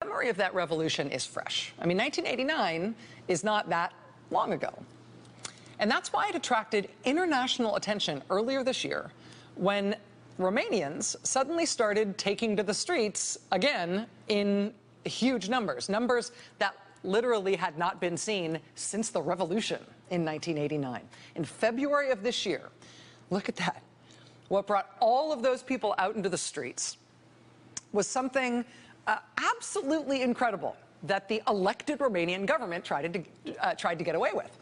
memory of that revolution is fresh. I mean, 1989 is not that long ago. And that's why it attracted international attention earlier this year when Romanians suddenly started taking to the streets again in huge numbers, numbers that literally had not been seen since the revolution in 1989. In February of this year, look at that. What brought all of those people out into the streets was something absolutely incredible that the elected Romanian government tried to get away with.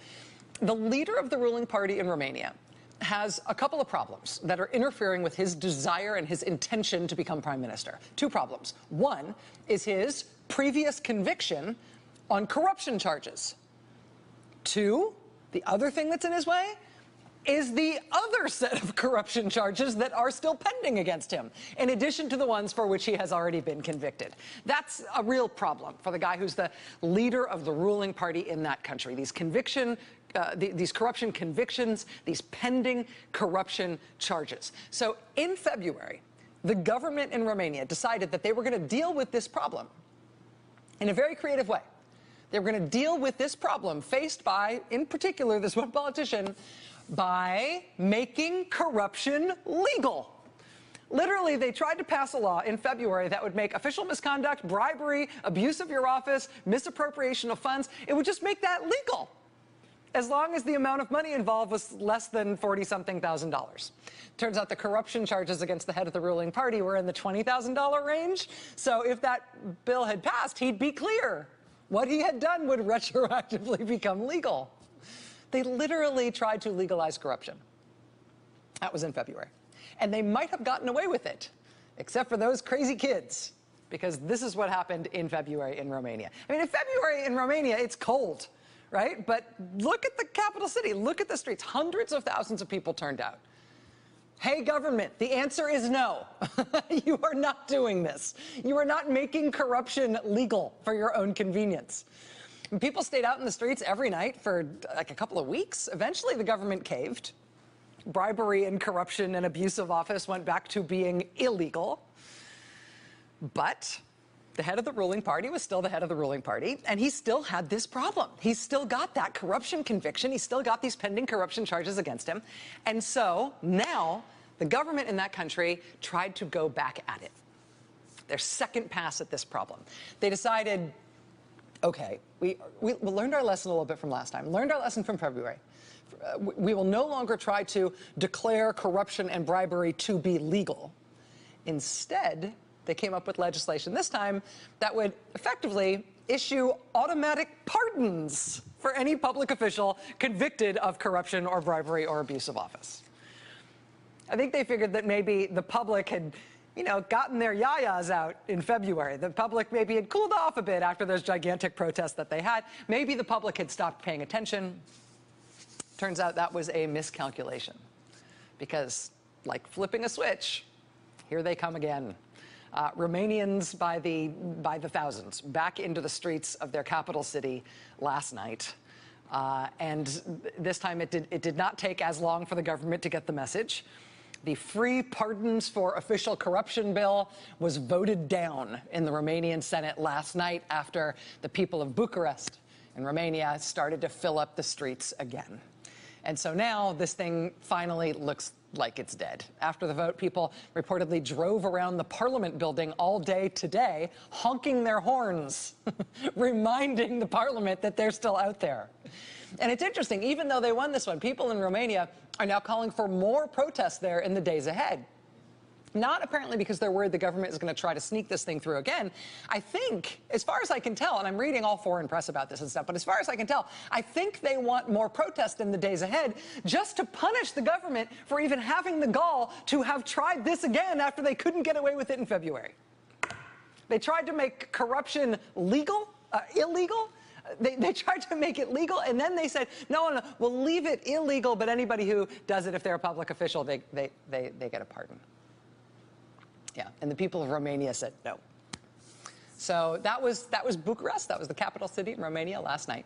The leader of the ruling party in Romania has a couple of problems that are interfering with his desire and his intention to become prime minister. Two problems. One is his previous conviction on corruption charges. Two, the other thing that's in his way is the other set of corruption charges that are still pending against him, in addition to the ones for which he has already been convicted. That's a real problem for the guy who's the leader of the ruling party in that country. These corruption convictions, these pending corruption charges. So in February, the government in Romania decided that they were going to deal with this problem in a very creative way. They were going to deal with this problem faced by, in particular, this one politician, by making corruption legal. Literally, they tried to pass a law in February that would make official misconduct, bribery, abuse of your office, misappropriation of funds, it would just make that legal, as long as the amount of money involved was less than $40-something thousand. Turns out the corruption charges against the head of the ruling party were in the $20,000 range. So if that bill had passed, he'd be clear. What he had done would retroactively become legal. They literally tried to legalize corruption. That was in February. And they might have gotten away with it, except for those crazy kids, because this is what happened in February in Romania. I mean, in February in Romania, it's cold, right? But look at the capital city. Look at the streets. Hundreds of thousands of people turned out. Hey, government, the answer is no. You are not doing this. You are not making corruption legal for your own convenience. And people stayed out in the streets every night for like a couple of weeks. Eventually, the government caved. Bribery and corruption and abuse of office went back to being illegal. But the head of the ruling party was still the head of the ruling party, and he still had this problem. He's still got that corruption conviction. He's still got these pending corruption charges against him. And so now the government in that country tried to go back at it. Their second pass at this problem. They decided, okay, we learned our lesson a little bit from last time, learned our lesson from February. We will no longer try to declare corruption and bribery to be legal. Instead, they came up with legislation this time that would effectively issue automatic pardons for any public official convicted of corruption or bribery or abuse of office. I think they figured that maybe the public had, gotten their yayas out in February. The public maybe had cooled off a bit after those gigantic protests that they had. Maybe the public had stopped paying attention. Turns out that was a miscalculation, because like flipping a switch, here they come again. Romanians by the thousands back into the streets of their capital city last night. And this time it did not take as long for the government to get the message. The free pardons for official corruption bill was voted down in the Romanian Senate last night after the people of Bucharest in Romania started to fill up the streets again. And so now this thing finally looks like it's dead. After the vote, people reportedly drove around the Parliament building all day today, honking their horns, reminding the Parliament that they're still out there. And it's interesting, even though they won this one, people in Romania are now calling for more protests there in the days ahead. Not apparently because they're worried the government is going to try to sneak this thing through again. I think, as far as I can tell, and I'm reading all foreign press about this and stuff, but as far as I can tell, I think they want more protest in the days ahead just to punish the government for even having the gall to have tried this again after they couldn't get away with it in February. They tried to make corruption illegal. They tried to make it legal, and then they said, no, we'll leave it illegal, but anybody who does it, if they're a public official, they get a pardon. Yeah, and the people of Romania said no. So that was Bucharest. That was the capital city in Romania last night.